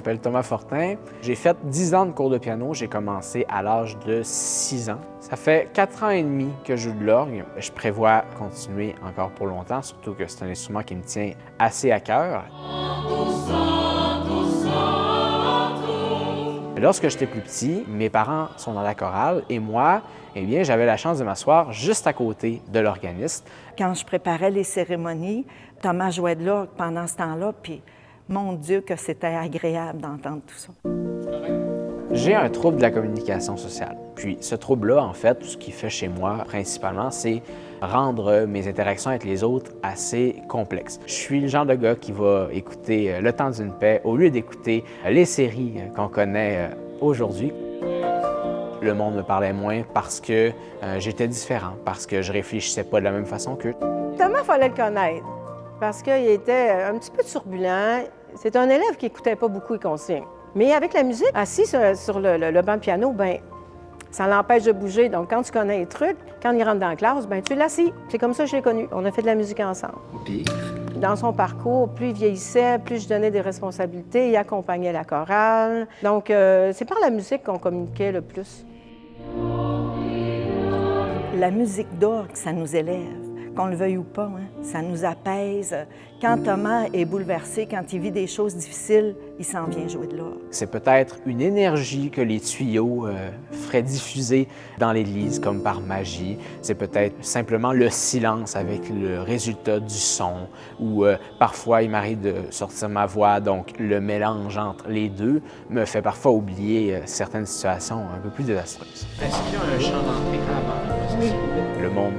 m'appelle Thomas Fortin. J'ai fait 10 ans de cours de piano. J'ai commencé à l'âge de 6 ans. Ça fait 4 ans et demi que je joue de l'orgue. Je prévois continuer encore pour longtemps, surtout que c'est un instrument qui me tient assez à cœur. Lorsque j'étais plus petit, mes parents sont dans la chorale et moi, eh bien, j'avais la chance de m'asseoir juste à côté de l'organiste. Quand je préparais les cérémonies, Thomas jouait de l'orgue pendant ce temps-là, puis mon Dieu que c'était agréable d'entendre tout ça. J'ai un trouble de la communication sociale. Puis ce trouble-là, en fait, ce qu'il fait chez moi principalement, c'est rendre mes interactions avec les autres assez complexes. Je suis le genre de gars qui va écouter Le Temps d'une paix au lieu d'écouter les séries qu'on connaît aujourd'hui. Le monde me parlait moins parce que j'étais différent, parce que je réfléchissais pas de la même façon qu'eux. Thomas, il fallait le connaître parce qu'il était un petit peu turbulent. C'est un élève qui n'écoutait pas beaucoup les consignes. Mais avec la musique, assis sur le banc de piano, bien, ça l'empêche de bouger. Donc, quand tu connais les trucs, quand il rentre dans la classe, bien, tu l'assis. C'est comme ça que je l'ai connu. On a fait de la musique ensemble. Puis, dans son parcours, plus il vieillissait, plus je donnais des responsabilités, il accompagnait la chorale. Donc, c'est par la musique qu'on communiquait le plus. La musique d'orgue, ça nous élève, qu'on le veuille ou pas, hein? Ça nous apaise. Quand Thomas est bouleversé, quand il vit des choses difficiles, il s'en vient jouer de l'orgue. c'est peut-être une énergie que les tuyaux feraient diffuser dans l'Église comme par magie. C'est peut-être simplement le silence avec le résultat du son, ou parfois il m'arrive de sortir ma voix, donc le mélange entre les deux me fait parfois oublier certaines situations un peu plus désastreuses. Est-ce qu'il y a un chant d'entrée avant? Oui. Le monde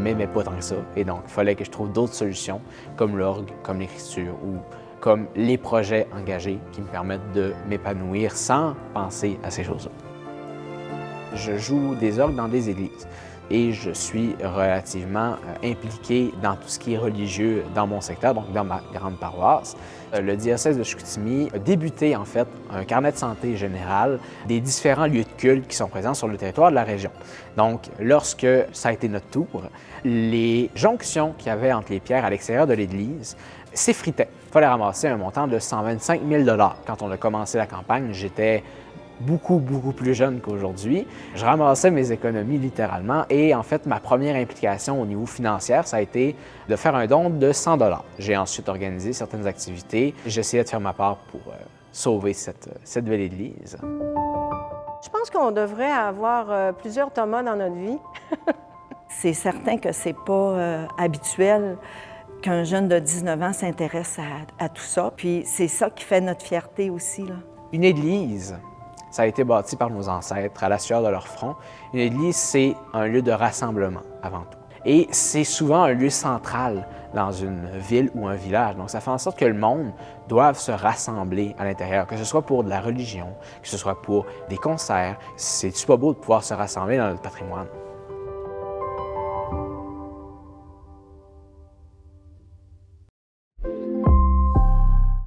m'aimait pas tant que ça, et donc il fallait que je trouve d'autres solutions, comme l'orgue, comme l'écriture, ou comme les projets engagés qui me permettent de m'épanouir sans penser à ces choses-là. Je joue des orgues dans des églises et je suis relativement impliqué dans tout ce qui est religieux dans mon secteur, donc dans ma grande paroisse. Le diocèse de Chicoutimi a débuté en fait un carnet de santé général des différents lieux de culte qui sont présents sur le territoire de la région. Donc, lorsque ça a été notre tour, les jonctions qu'il y avait entre les pierres à l'extérieur de l'église s'effritaient. Il fallait ramasser un montant de 125 000 $. Quand on a commencé la campagne, j'étais beaucoup plus jeune qu'aujourd'hui. Je ramassais mes économies littéralement et en fait, ma première implication au niveau financier, ça a été de faire un don de 100 $. J'ai ensuite organisé certaines activités. J'essayais de faire ma part pour sauver cette belle église. Je pense qu'on devrait avoir plusieurs Thomas dans notre vie. C'est certain que c'est pas habituel qu'un jeune de 19 ans s'intéresse à tout ça. Puis c'est ça qui fait notre fierté aussi, là. Une église, ça a été bâti par nos ancêtres à la sueur de leur front. Une église, c'est un lieu de rassemblement avant tout. Et c'est souvent un lieu central dans une ville ou un village. Donc ça fait en sorte que le monde doive se rassembler à l'intérieur, que ce soit pour de la religion, que ce soit pour des concerts. C'est-tu pas beau de pouvoir se rassembler dans notre patrimoine?